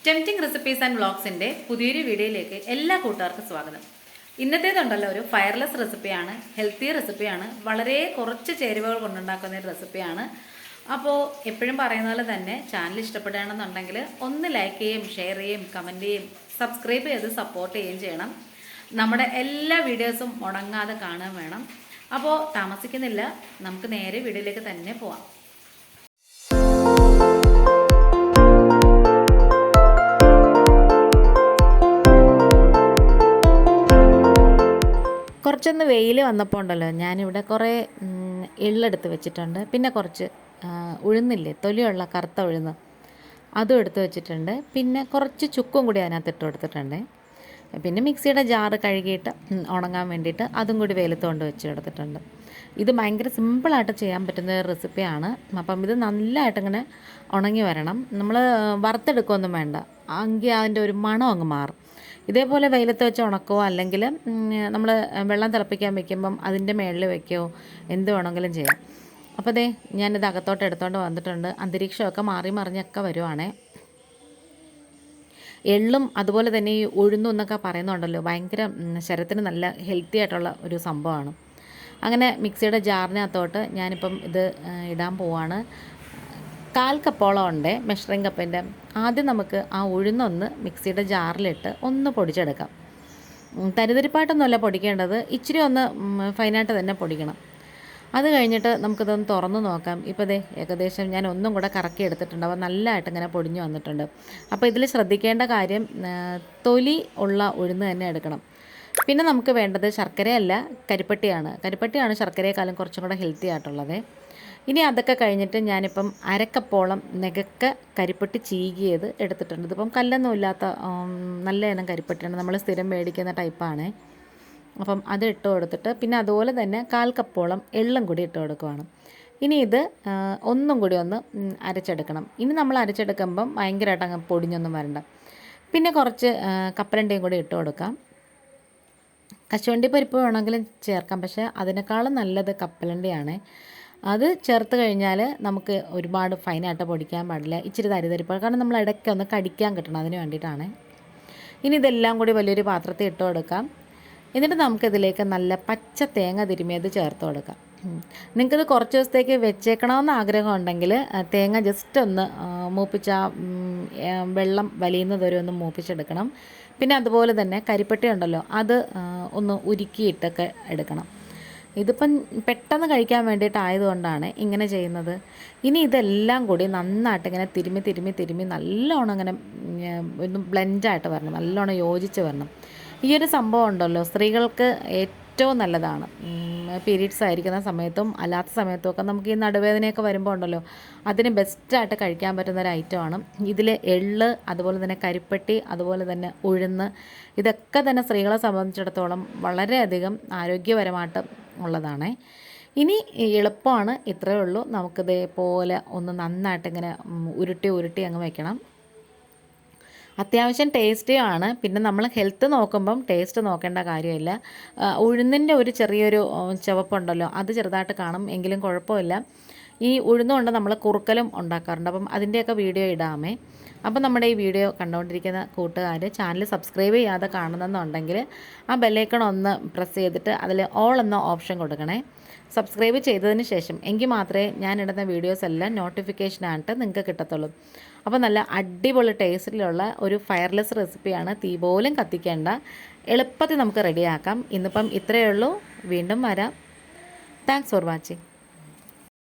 Tempting recipes and വ്ളോഗ്സിൻ്റെ പുതിയൊരു വീഡിയോയിലേക്ക് എല്ലാ കൂട്ടുകാർക്കും സ്വാഗതം. ഇന്നത്തേതുണ്ടല്ലോ ഒരു ഫയർലെസ് റെസിപ്പിയാണ്, ഹെൽത്തി റെസിപ്പിയാണ്, വളരെ കുറച്ച് ചേരുവകൾ കൊണ്ടുണ്ടാക്കുന്ന ഒരു റെസിപ്പിയാണ്. അപ്പോൾ എപ്പോഴും പറയുന്ന പോലെ തന്നെ ചാനൽ ഇഷ്ടപ്പെടുകയാണെന്നുണ്ടെങ്കിൽ ഒന്ന് ലൈക്ക് ചെയ്യുകയും ഷെയർ ചെയ്യുകയും കമൻറ്റ് ചെയ്യുകയും സബ്സ്ക്രൈബ് ചെയ്ത് സപ്പോർട്ട് ചെയ്യുകയും ചെയ്യണം. നമ്മുടെ എല്ലാ വീഡിയോസും മുടങ്ങാതെ കാണുകയും വേണം. അപ്പോൾ താമസിക്കുന്നില്ല, നമുക്ക് നേരെ വീഡിയോയിലേക്ക് തന്നെ പോവാം. കുറച്ചൊന്ന് വെയിൽ വന്നപ്പോൾ ഉണ്ടല്ലോ, ഞാനിവിടെ കുറേ എള്ളെടുത്ത് വെച്ചിട്ടുണ്ട്. പിന്നെ കുറച്ച് ഉഴുന്നില്ലേ, തൊലിയുള്ള കറുത്ത ഉഴുന്ന്, അതും എടുത്ത് വെച്ചിട്ടുണ്ട്. പിന്നെ കുറച്ച് ചുക്കും കൂടി അതിനകത്ത് ഇട്ട് കൊടുത്തിട്ടുണ്ട്. പിന്നെ മിക്സിയുടെ ജാറ് കഴുകിയിട്ട് ഉണങ്ങാൻ വേണ്ടിയിട്ട് അതും കൂടി വെയിലത്ത് കൊണ്ട് വെച്ച് കൊടുത്തിട്ടുണ്ട്. ഇത് ഭയങ്കര സിമ്പിളായിട്ട് ചെയ്യാൻ പറ്റുന്ന ഒരു റെസിപ്പിയാണ്. അപ്പം ഇത് നല്ലതായിട്ട് ഇങ്ങനെ ഉണങ്ങി വരണം. നമ്മൾ വറുത്തെടുക്കുകയൊന്നും വേണ്ട, എങ്കിൽ അതിൻ്റെ ഒരു മണം അങ്ങ് മാറും. ഇതേപോലെ വെയിലത്ത് വെച്ച് ഉണക്കുകയോ അല്ലെങ്കിൽ നമ്മൾ വെള്ളം തിളപ്പിക്കാൻ വെക്കുമ്പം അതിൻ്റെ മുകളിൽ വെക്കുകയോ എന്ത് വേണമെങ്കിലും ചെയ്യാം. അപ്പോൾ ദേ ഞാനിത് അകത്തോട്ട് എടുത്തുകൊണ്ട് വന്നിട്ടുണ്ട്. അന്തരീക്ഷമൊക്കെ മാറി മറിഞ്ഞൊക്കെ വരുവാണേ. എള്ളും അതുപോലെ തന്നെ ഈ ഉഴുന്നും എന്നൊക്കെ പറയുന്നുണ്ടല്ലോ, ഭയങ്കര ശരീരത്തിന് നല്ല ഹെൽത്തി ആയിട്ടുള്ള ഒരു സംഭവമാണ്. അങ്ങനെ മിക്സിയുടെ ജാറിനകത്തോട്ട് ഞാനിപ്പം ഇത് ഇടാൻ പോവാണ്. 1/4 കപ്പോളം ഉണ്ട്, മെഷറിംഗ് കപ്പിൻ്റെ. ആദ്യം നമുക്ക് ആ ഉഴുന്നൊന്ന് മിക്സിയുടെ ജാറിലിട്ട് ഒന്ന് പൊടിച്ചെടുക്കാം. തരിതരിപ്പായിട്ടൊന്നുമല്ല പൊടിക്കേണ്ടത്, ഇച്ചിരി ഒന്ന് ഫൈനായിട്ട് തന്നെ പൊടിക്കണം. അത് കഴിഞ്ഞിട്ട് നമുക്കിതൊന്ന് തുറന്ന് നോക്കാം. ഇപ്പോൾ ദേ ഏകദേശം ഞാൻ ഒന്നും കൂടെ കറക്കി എടുത്തിട്ടുണ്ട്. അപ്പോൾ നല്ലതായിട്ട് ഇങ്ങനെ പൊടിഞ്ഞു വന്നിട്ടുണ്ട്. അപ്പോൾ ഇതിൽ ശ്രദ്ധിക്കേണ്ട കാര്യം, തൊലി ഉള്ള ഉഴുന്ന് തന്നെ എടുക്കണം. പിന്നെ നമുക്ക് വേണ്ടത് ശർക്കരയല്ല, കരിപ്പട്ടിയാണ് ശർക്കരയെക്കാളും കുറച്ചും കൂടെ ഹെൽത്തി ആയിട്ടുള്ളത്. ഇനി അതൊക്കെ കഴിഞ്ഞിട്ട് ഞാനിപ്പം 1/2 കപ്പോളം നെകക്ക കരിപ്പട്ടി ചീകിയത് എടുത്തിട്ടുണ്ട്. ഇതിപ്പം കല്ലൊന്നും ഇല്ലാത്ത നല്ല ഇനം കരിപ്പട്ടിയാണ്, നമ്മൾ സ്ഥിരം മേടിക്കുന്ന ടൈപ്പാണ്. അപ്പം അത് ഇട്ട് കൊടുത്തിട്ട് പിന്നെ അതുപോലെ തന്നെ 1/4 കപ്പോളം എള്ളും കൂടി ഇട്ട് കൊടുക്കുവാണ്. ഇനി ഇത് ഒന്നും കൂടി ഒന്ന് അരച്ചെടുക്കണം. ഇനി നമ്മൾ അരച്ചെടുക്കുമ്പം ഭയങ്കരമായിട്ട് അങ്ങ് പൊടിഞ്ഞൊന്നും വരണ്ട. പിന്നെ കുറച്ച് കപ്പലണ്ടിയും കൂടി ഇട്ട് കൊടുക്കാം. കശുവണ്ടി പരിപ്പ് വേണമെങ്കിലും ചേർക്കാം, പക്ഷേ അതിനേക്കാളും നല്ലത് കപ്പലണ്ടിയാണ്. അത് ചേർത്ത് കഴിഞ്ഞാൽ നമുക്ക് ഒരുപാട് ഫൈനായിട്ട് പൊടിക്കാൻ പാടില്ല, ഇച്ചിരി തരിതരിപ്പ്, കാരണം നമ്മൾ ഇടയ്ക്കൊന്ന് കടിക്കാൻ കിട്ടണം, അതിന് വേണ്ടിയിട്ടാണ്. ഇനി ഇതെല്ലാം കൂടി വലിയൊരു പാത്രത്തിൽ ഇട്ട് കൊടുക്കാം. എന്നിട്ട് നമുക്കിതിലേക്ക് നല്ല പച്ച തേങ്ങ തിരുമിയത് ചേർത്ത് കൊടുക്കാം. നിങ്ങൾക്കിത് കുറച്ച് ദിവസത്തേക്ക് വെച്ചേക്കണമെന്ന് ആഗ്രഹം ഉണ്ടെങ്കിൽ തേങ്ങ ജസ്റ്റ് ഒന്ന് മൂപ്പിച്ച വെള്ളം വലിയുന്നത് വരെ ഒന്ന് മൂപ്പിച്ചെടുക്കണം. പിന്നെ അതുപോലെ തന്നെ കരിപ്പട്ടി ഉണ്ടല്ലോ, അത് ഒന്ന് ഉരുക്കിയിട്ടൊക്കെ എടുക്കണം. ഇതിപ്പം പെട്ടെന്ന് കഴിക്കാൻ വേണ്ടിയിട്ടായതുകൊണ്ടാണ് ഇങ്ങനെ ചെയ്യുന്നത്. ഇനി ഇതെല്ലാം കൂടി നന്നായിട്ട് ഇങ്ങനെ തിരുമ്മി നല്ലോണം ഇങ്ങനെ ഒന്ന് ബ്ലെൻഡായിട്ട് വരണം, നല്ലോണം യോജിച്ച് വരണം. ഈ ഒരു സംഭവം ഉണ്ടല്ലോ, സ്ത്രീകൾക്ക് ഏറ്റവും നല്ലതാണ്. പീരീഡ്സ് ആയിരിക്കുന്ന സമയത്തും അല്ലാത്ത സമയത്തും ഒക്കെ നമുക്ക് ഈ നടുവേദനയൊക്കെ വരുമ്പോൾ ഉണ്ടല്ലോ, അതിന് ബെസ്റ്റായിട്ട് കഴിക്കാൻ പറ്റുന്ന ഒരു ഐറ്റമാണ്. ഇതിൽ എള്ള്, അതുപോലെ തന്നെ കരിപ്പട്ടി, അതുപോലെ തന്നെ ഉഴുന്ന്, ഇതൊക്കെ തന്നെ സ്ത്രീകളെ സംബന്ധിച്ചിടത്തോളം വളരെയധികം ആരോഗ്യപരമായിട്ട് ഉള്ളതാണ്. ഇനി എളുപ്പമാണ്, ഇത്രയേ ഉള്ളൂ. നമുക്കിതേപോലെ ഒന്ന് നന്നായിട്ട് ഇങ്ങനെ ഉരുട്ടി അങ്ങ് വയ്ക്കണം. അത്യാവശ്യം ടേസ്റ്റിയാണ്. പിന്നെ നമ്മൾ ഹെൽത്ത് നോക്കുമ്പം ടേസ്റ്റ് നോക്കേണ്ട കാര്യമില്ല. ഉഴുന്നിൻ്റെ ഒരു ചെറിയൊരു ചുവപ്പുണ്ടല്ലോ, അത് ചെറുതായിട്ട് കാണും, എങ്കിലും കുഴപ്പമില്ല. ഈ ഉഴുന്നുകൊണ്ട് നമ്മൾ കുറുക്കലും ഉണ്ടാക്കാറുണ്ട്, അപ്പം അതിൻ്റെയൊക്കെ വീഡിയോ ഇടാമേ. അപ്പം നമ്മുടെ ഈ വീഡിയോ കണ്ടുകൊണ്ടിരിക്കുന്ന കൂട്ടുകാർ ചാനൽ സബ്സ്ക്രൈബ് ചെയ്യാതെ കാണുന്നെന്നുണ്ടെങ്കിൽ ആ ബെല്ലൈക്കൺ ഒന്ന് പ്രസ് ചെയ്തിട്ട് അതിൽ ഓൾ എന്ന ഓപ്ഷൻ കൊടുക്കണേ. സബ്സ്ക്രൈബ് ചെയ്തതിന് ശേഷം എങ്കിൽ മാത്രമേ ഞാനിടുന്ന വീഡിയോസ് എല്ലാം നോട്ടിഫിക്കേഷനായിട്ട് നിങ്ങൾക്ക് കിട്ടത്തുള്ളൂ. അപ്പോൾ നല്ല അടിപൊളി ടേസ്റ്റിലുള്ള ഒരു ഫയർലെസ് റെസിപ്പിയാണ്, തീ പോലും കത്തിക്കേണ്ട, എളുപ്പത്തിൽ നമുക്ക് റെഡിയാക്കാം. ഇന്നിപ്പം ഇത്രയേ ഉള്ളൂ, വീണ്ടും വരാം. Thanks for watching.